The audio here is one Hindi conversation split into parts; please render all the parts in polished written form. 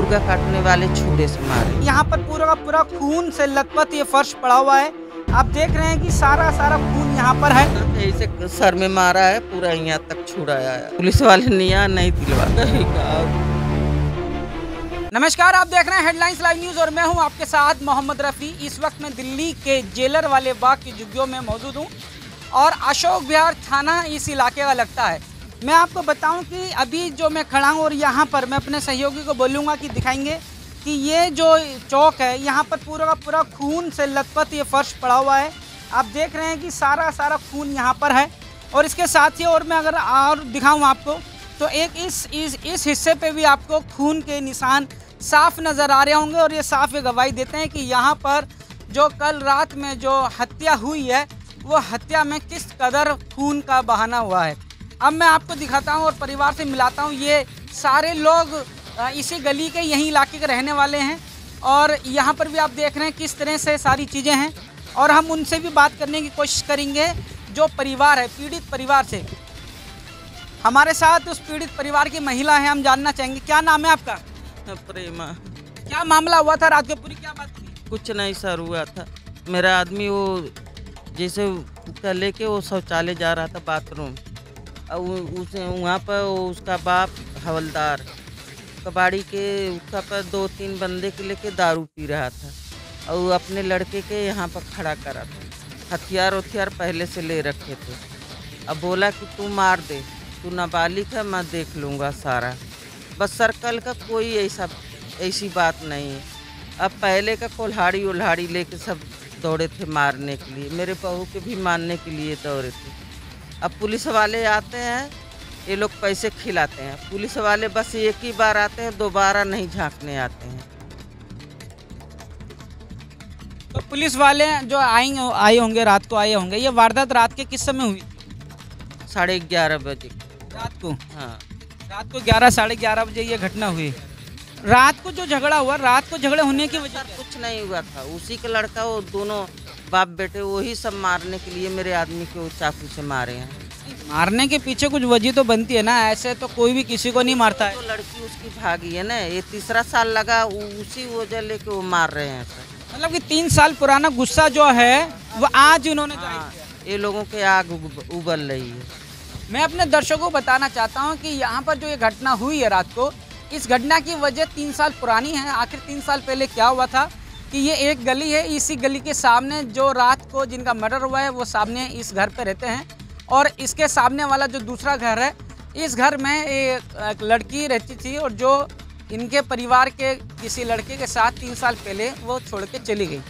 मुर्गा काटने वाले छुरे से मारे। यहाँ पर पूरा का पूरा खून से लथपथ ये फर्श पड़ा हुआ है। आप देख रहे हैं कि सारा खून यहाँ पर है। ऐसे सर में मारा है, पूरा यहाँ तक छुड़ाया है। पुलिस वाले नहीं दिलवा। नमस्कार, आप देख रहे हैं हेडलाइंस लाइव न्यूज और मैं हूं आपके साथ मोहम्मद रफ़ी। इस वक्त मैं दिल्ली के जेलर वाले बाग की झुग्गियों में मौजूद हूं और अशोक विहार थाना इस इलाके का लगता है। मैं आपको बताऊं कि अभी जो मैं खड़ा हूं और यहां पर मैं अपने सहयोगी को बोलूँगा कि दिखाएंगे कि ये जो चौक है यहाँ पर पूरा का पूरा खून से लथपथ ये फर्श पड़ा हुआ है। आप देख रहे हैं कि सारा खून यहाँ पर है और इसके साथ ही और मैं अगर और दिखाऊँ आपको तो एक इस हिस्से पे भी आपको खून के निशान साफ नज़र आ रहे होंगे और ये साफ गवाही देते हैं कि यहाँ पर जो कल रात में जो हत्या हुई है वो हत्या में किस कदर खून का बहाना हुआ है। अब मैं आपको दिखाता हूँ और परिवार से मिलाता हूँ। ये सारे लोग इसी गली के यही इलाके के रहने वाले हैं और यहाँ पर भी आप देख रहे हैं किस तरह से सारी चीज़ें हैं और हम उनसे भी बात करने की कोशिश करेंगे। जो परिवार है, पीड़ित परिवार से हमारे साथ उस पीड़ित परिवार की महिला है, हम जानना चाहेंगे क्या नाम है आपका? प्रेमा। क्या मामला हुआ था रात को, पूरी क्या बात थी? कुछ नहीं सर हुआ था। मेरा आदमी वो जैसे लेके वो शौचालय जा रहा था बाथरूम, और उसे वहाँ पर उसका बाप हवलदार कबाड़ी के उसका पर 2-3 बंदे के लेके दारू पी रहा था और वो अपने लड़के के यहाँ पर खड़ा करा था। हथियार पहले से ले रखे थे। अब बोला कि तू मार दे, तू नाबालिग है, मैं देख लूँगा सारा। बस सर्कल का कोई ऐसी बात नहीं है। अब पहले का कोल्हाड़ी उल्हाड़ी लेके सब दौड़े थे मारने के लिए, मेरे बहू के भी मारने के लिए दौड़े थे। अब पुलिस वाले आते हैं, ये लोग पैसे खिलाते हैं। पुलिस वाले बस एक ही बार आते हैं, दोबारा नहीं झांकने आते हैं। तो पुलिस वाले जो आए होंगे, रात को आए होंगे, ये वारदात रात के किस समय हुई? 11:30 बजे रात को। हाँ, रात को 11-11:30 बजे ये घटना हुई। रात को जो झगड़ा हुआ, रात को झगड़े होने की वजह कुछ नहीं हुआ था। उसी का लड़का, वो दोनों बाप बेटे वही सब मारने के लिए मेरे आदमी को चाकू से मारे हैं। मारने के पीछे कुछ वजह तो बनती है ना, ऐसे तो कोई भी किसी को नहीं मारता है। तो लड़की उसकी भागी है ना, ये तीसरा साल लगा, उसी वजह लेके वो मार रहे हैं सर। मतलब कि 3 साल पुराना गुस्सा जो है वो आज उन्होंने ये लोगों के आग उबल रही है। मैं अपने दर्शकों को बताना चाहता हूं कि यहाँ पर जो ये घटना हुई है रात को, इस घटना की वजह 3 साल पुरानी है। आखिर 3 साल पहले क्या हुआ था कि ये एक गली है, इसी गली के सामने जो रात को जिनका मर्डर हुआ है वो सामने इस घर पे रहते हैं और इसके सामने वाला जो दूसरा घर है, इस घर में एक लड़की रहती थी और जो इनके परिवार के किसी लड़के के साथ 3 साल पहले वो छोड़ के चली गई।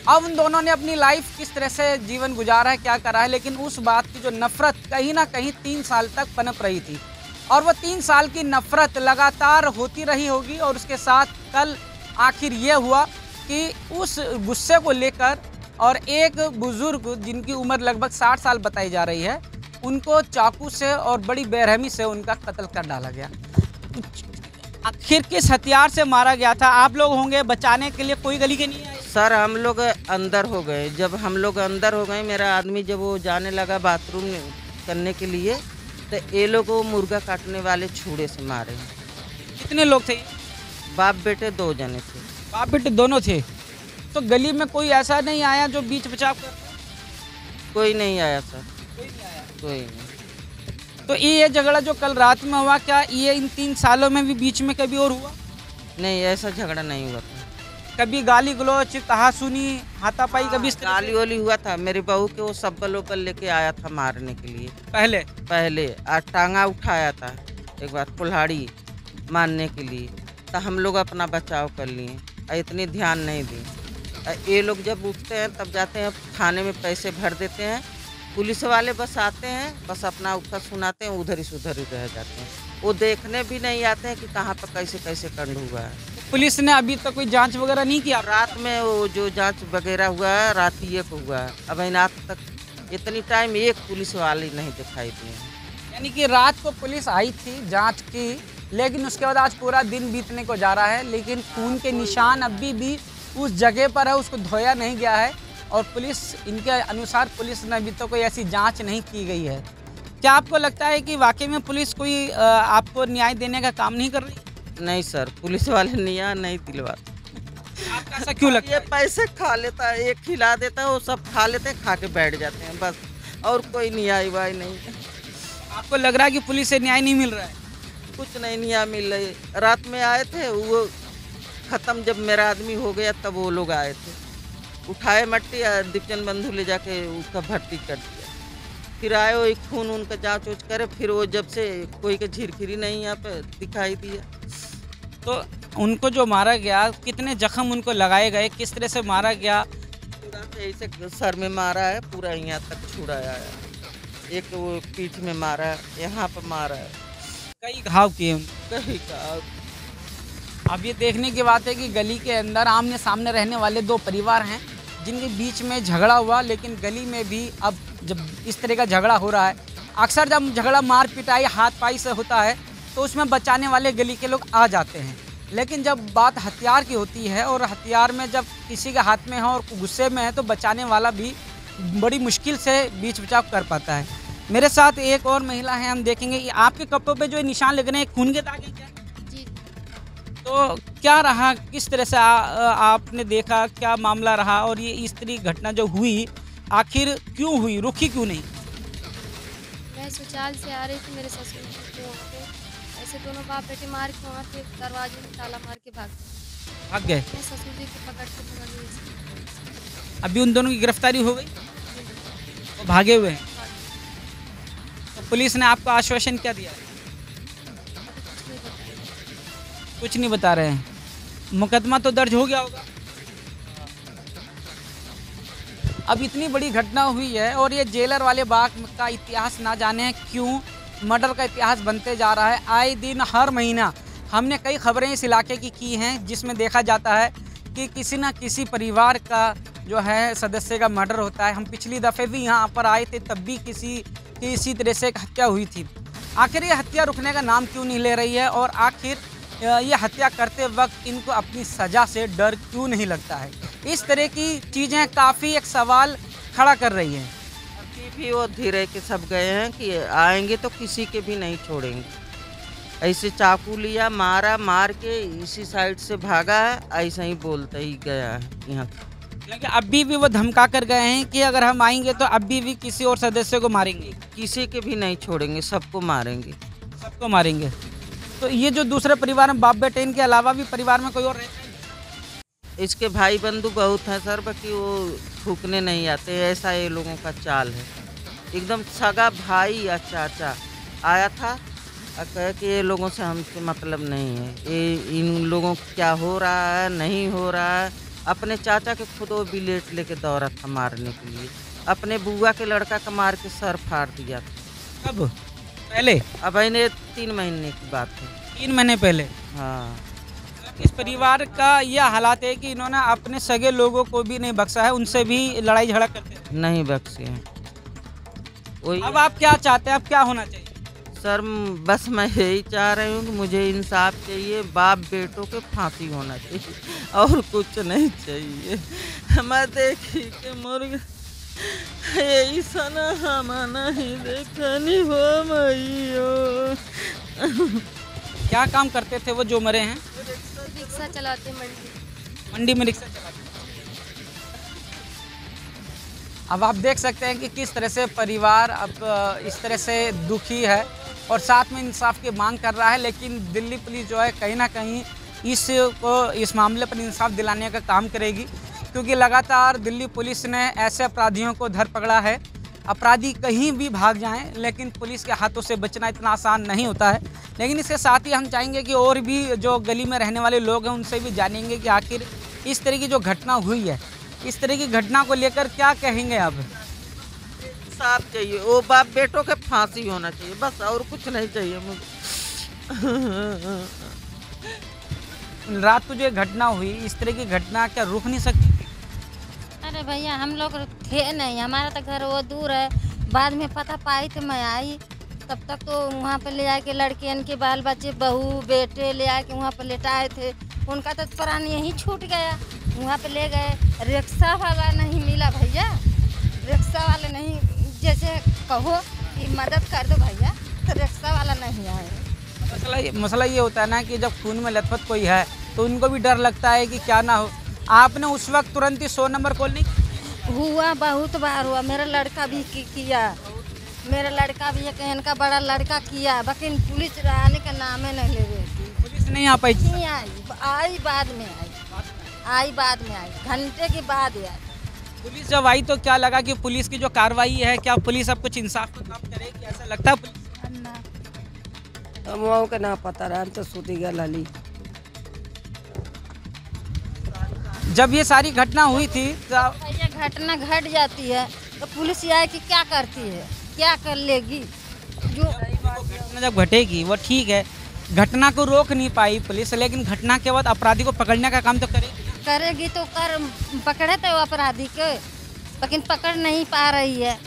अब उन दोनों ने अपनी लाइफ किस तरह से जीवन गुजारा है, क्या करा है, लेकिन उस बात की जो नफरत कहीं ना कहीं 3 साल तक पनप रही थी और वो 3 साल की नफरत लगातार होती रही होगी। और उसके साथ कल आखिर ये हुआ कि उस गुस्से को लेकर और एक बुजुर्ग जिनकी उम्र लगभग 60 साल बताई जा रही है, उनको चाकू से और बड़ी बेरहमी से उनका कत्ल कर डाला गया। आखिर किस हथियार से मारा गया था? आप लोग होंगे बचाने के लिए, कोई गली के नहीं आए? सर हम लोग अंदर हो गए। जब हम लोग अंदर हो गए, मेरा आदमी जब वो जाने लगा बाथरूम करने के लिए, तो ये लोग वो मुर्गा काटने वाले छुरे से मारे हैं। कितने लोग थे? बाप बेटे 2 जने थे। बाप बेटे दोनों थे। तो गली में कोई ऐसा नहीं आया जो बीच बचाव कर? कोई नहीं आया सर, कोई नहीं। तो ये झगड़ा जो कल रात में हुआ, क्या ये इन 3 सालों में भी बीच में कभी और हुआ? नहीं, ऐसा झगड़ा नहीं हुआ था। कभी गाली गलौच, कहासुनी, हाथापाई कभी? गाली वाली हुआ था। मेरी बहू के वो सब्बल वब्बल लेके आया था मारने के लिए। पहले टांगा उठाया था एक बार कुल्हाड़ी मारने के लिए, तो हम लोग अपना बचाव कर लिए, इतनी ध्यान नहीं दी। ये लोग जब उठते हैं तब जाते हैं थाने में, पैसे भर देते हैं। पुलिस वाले बस आते हैं, बस अपना उत्तर सुनाते हैं, उधर ही रह जाते हैं। वो देखने भी नहीं आते हैं कि कहाँ पर कैसे कांड हुआ है। पुलिस ने अभी तक कोई जांच वगैरह नहीं किया? रात में वो जो जांच वगैरह हुआ है, रात ही एक हुआ है। अब रात तक इतनी टाइम एक पुलिस वाली नहीं दिखाई दी है। यानी कि रात को पुलिस आई थी, जांच की, लेकिन उसके बाद आज पूरा दिन बीतने को जा रहा है, लेकिन खून के निशान अभी भी उस जगह पर है, उसको धोया नहीं गया है और पुलिस, इनके अनुसार पुलिस ने अभी तो कोई ऐसी जांच नहीं की गई है। क्या आपको लगता है कि वाकई में पुलिस कोई आपको न्याय देने का काम नहीं कर रही? नहीं सर, पुलिस वाले नहीं नहीं दिलवाते। आपको ऐसा क्यों लगता ये है? पैसे खा लेता है, एक खिला देता है, वो सब खा लेते हैं, खा के बैठ जाते हैं बस, और कोई न्याय वाय नहीं है। आपको लग रहा है कि पुलिस से न्याय नहीं मिल रहा है? कुछ नहीं न्याय मिल रही। रात में आए थे, वो खत्म जब मेरा आदमी हो गया तब वो लोग आए थे, उठाए मट्टी दीपचंद बंधु ले जाके उसका भर्ती कर दिया। फिर आए वो खून उनका जांच उच करे, फिर वो जब से कोई के झिरखिरी नहीं यहाँ पे दिखाई दिया। तो उनको जो मारा गया, कितने जख्म उनको लगाए गए, किस तरह से मारा गया? पूरा से ऐसे सर में मारा है, पूरा यहाँ तक छुड़ाया है, एक वो पीठ में मारा है, यहाँ पर मारा है, कई घाव किए उनको। कहीं का। अब ये देखने की बात है कि गली के अंदर आमने सामने रहने वाले दो परिवार हैं जिनके बीच में झगड़ा हुआ, लेकिन गली में भी अब जब इस तरह का झगड़ा हो रहा है, अक्सर जब झगड़ा मार पिटाई हाथ पाई से होता है तो उसमें बचाने वाले गली के लोग आ जाते हैं, लेकिन जब बात हथियार की होती है और हथियार में जब किसी के हाथ में है और गुस्से में है तो बचाने वाला भी बड़ी मुश्किल से बीच बचाव कर पाता है। मेरे साथ एक और महिला है, हम देखेंगे कि आपके कपड़ों पे जो निशान लग रहे हैं खून के दाग हैं क्या? जी। तो क्या रहा, किस तरह से आपने देखा, क्या मामला रहा और ये इस तरह घटना जो हुई आखिर क्यों हुई, रुकी क्यों नहीं? मैं ससुराल से आ रही थी, मेरे ससुर जी थे वहाँ पे, ऐसे दोनों बाप बेटे मार के वहाँ पे दरवाजे में ताला मार के भाग गए। मैं ससुर जी को पकड़ के पकड़ ली। अभी उन दोनों की गिरफ्तारी हो गई, वो भागे हुए हैं। तो पुलिस ने आपको आश्वासन क्या दिया? कुछ नहीं बता रहे हैं। मुकदमा तो दर्ज हो गया होगा। अब इतनी बड़ी घटना हुई है और ये जेलर वाले बाग का इतिहास ना जाने क्यों मर्डर का इतिहास बनते जा रहा है। आए दिन हर महीना हमने कई खबरें इस इलाके की हैं जिसमें देखा जाता है कि किसी न किसी परिवार का जो है सदस्य का मर्डर होता है। हम पिछली दफ़े भी यहाँ पर आए थे, तब भी किसी तरह से एक हत्या हुई थी। आखिर ये हत्या रुकने का नाम क्यों नहीं ले रही है और आखिर ये हत्या करते वक्त इनको अपनी सज़ा से डर क्यों नहीं लगता है? इस तरह की चीज़ें काफ़ी एक सवाल खड़ा कर रही हैं। अभी भी वो धीरे के सब गए हैं कि आएंगे तो किसी के भी नहीं छोड़ेंगे। ऐसे चाकू लिया, मारा, मार के इसी साइड से भागा है, ऐसा ही बोलता ही गया है यहाँ। क्योंकि अभी भी वो धमका कर गए हैं कि अगर हम आएंगे तो अभी भी किसी और सदस्य को मारेंगे, किसी के भी नहीं छोड़ेंगे, सबको मारेंगे। सबको मारेंगे। तो ये जो दूसरे परिवार में बाप बेटे, इनके अलावा भी परिवार में कोई और रहता है? इसके भाई बंधु बहुत हैं सर, बाकी वो थूकने नहीं आते, ऐसा ये लोगों का चाल है। एकदम सगा भाई या चाचा आया था और कहे कि ये लोगों से हमसे मतलब नहीं है, ये इन लोगों को क्या हो रहा है नहीं हो रहा है। अपने चाचा के खुद वो बिलेट लेके दौड़ा था मारने के लिए, अपने बुआ के लड़का का मार के सर फाड़ दिया था। कब? पहले? अब इन्हें 3 महीने की बात है। 3 महीने पहले? हाँ। इस परिवार का यह हालात है कि इन्होंने अपने सगे लोगों को भी नहीं बख्शा है, उनसे भी लड़ाई झगड़ा करते हैं। नहीं बख्शे हैं। वही अब आप क्या चाहते हैं, अब क्या होना चाहिए? सर बस मैं यही चाह रही हूँ कि मुझे इंसाफ चाहिए, बाप बेटों के फांसी होना चाहिए और कुछ नहीं चाहिए। मैं देखी के मुर्ग यही सना हमारा ही देखनी हो मैयो। क्या काम करते थे वो जो मरे हैं? रिक्शा चलाते मंडी। मंडी में रिक्शा चलाते। अब आप देख सकते हैं कि किस तरह से परिवार अब इस तरह से दुखी है और साथ में इंसाफ की मांग कर रहा है, लेकिन दिल्ली पुलिस जो है कहीं ना कहीं इस मामले पर इंसाफ दिलाने का काम करेगी, क्योंकि लगातार दिल्ली पुलिस ने ऐसे अपराधियों को धर पकड़ा है। अपराधी कहीं भी भाग जाएं, लेकिन पुलिस के हाथों से बचना इतना आसान नहीं होता है। लेकिन इसके साथ ही हम चाहेंगे कि और भी जो गली में रहने वाले लोग हैं उनसे भी जानेंगे कि आखिर इस तरह की जो घटना हुई है, इस तरह की घटना को लेकर क्या कहेंगे। अब इंसाफ चाहिए, वो बाप बेटों के फांसी होना चाहिए, बस और कुछ नहीं चाहिए मुझे। रात को जो घटना हुई, इस तरह की घटना क्या रुक नहीं सकती? अरे भैया हम लोग थे नहीं, हमारा तो घर वो दूर है। बाद में पता पाई तो मैं आई, तब तक तो वहाँ पर ले आके लड़कियन के बाल बच्चे बहू बेटे ले आके वहाँ पर लेटाए थे। उनका तो प्राण यहीं छूट गया। वहाँ पे ले गए, रिक्शा वाला नहीं मिला भैया, रिक्शा वाले नहीं, जैसे कहो कि मदद कर दो भैया, तो रिक्शा वाला नहीं आए। मसला ये होता है ना कि जब खून में लथपथ कोई है तो उनको भी डर लगता है कि क्या ना हो। आपने उस वक्त तुरंत ही 100 नंबर कॉल नहीं किया? हुआ, बहुत बार हुआ। मेरा लड़का भी किया, मेरा लड़का भी है, इनका बड़ा लड़का किया, लेकिन पुलिस आने का नाम ही नहीं ले रही थी। पुलिस नहीं आ पाई थी? नहीं आई बाद में आई, घंटे के बाद आई। पुलिस जब आई तो क्या लगा कि पुलिस की जो कार्रवाई है, क्या पुलिस अब कुछ इंसाफ का काम करेगी, ऐसा लगता है पुलिस? हम के ना पता रहा, तो सूती गल हली। जब ये सारी घटना हुई थी तो ये घटना घट जाती है तो पुलिस आए कि क्या करती है, क्या कर लेगी? जो घटना जब घटेगी वो ठीक है, घटना को रोक नहीं पाई पुलिस, लेकिन घटना के बाद अपराधी को पकड़ने का काम तो करेगी तो पकड़े तो अपराधी को, लेकिन पकड़ नहीं पा रही है।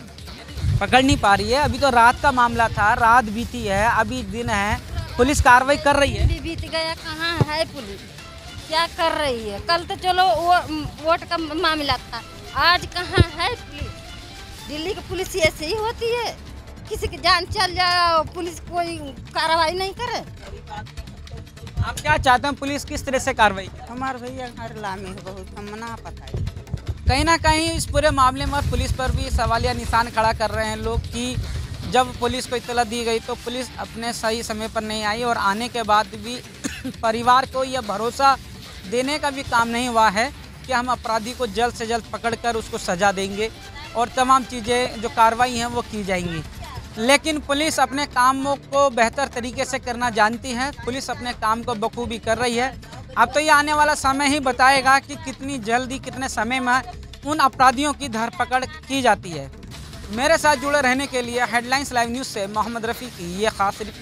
पकड़ नहीं पा रही है। अभी तो रात का मामला था, रात बीती है, अभी दिन है, पुलिस कार्रवाई कर रही है। बीत गया, कहाँ है पुलिस, क्या कर रही है? कल तो चलो वोट का मामला था, आज कहाँ है पुलिस? दिल्ली की पुलिस ऐसे ही होती है, किसी की जान चल जाए पुलिस कोई कार्रवाई नहीं करे। आप क्या चाहते हैं पुलिस किस तरह से कार्रवाई करे? हमारे भैया घर लामे है बहुत, हम ना पता है। कहीं ना कहीं इस पूरे मामले में पुलिस पर भी सवालिया निशान खड़ा कर रहे हैं लोग कि जब पुलिस को इत्तला दी गई तो पुलिस अपने सही समय पर नहीं आई, और आने के बाद भी परिवार को यह भरोसा देने का भी काम नहीं हुआ है कि हम अपराधी को जल्द से जल्द पकड़कर उसको सज़ा देंगे और तमाम चीज़ें जो कार्रवाई हैं वो की जाएंगी। लेकिन पुलिस अपने कामों को बेहतर तरीके से करना जानती है, पुलिस अपने काम को बखूबी कर रही है। अब तो ये आने वाला समय ही बताएगा कि कितनी जल्दी, कितने समय में उन अपराधियों की धरपकड़ की जाती है। मेरे साथ जुड़े रहने के लिए हेडलाइंस लाइव न्यूज़ से मोहम्मद रफ़ी की ये खास रिपोर्ट।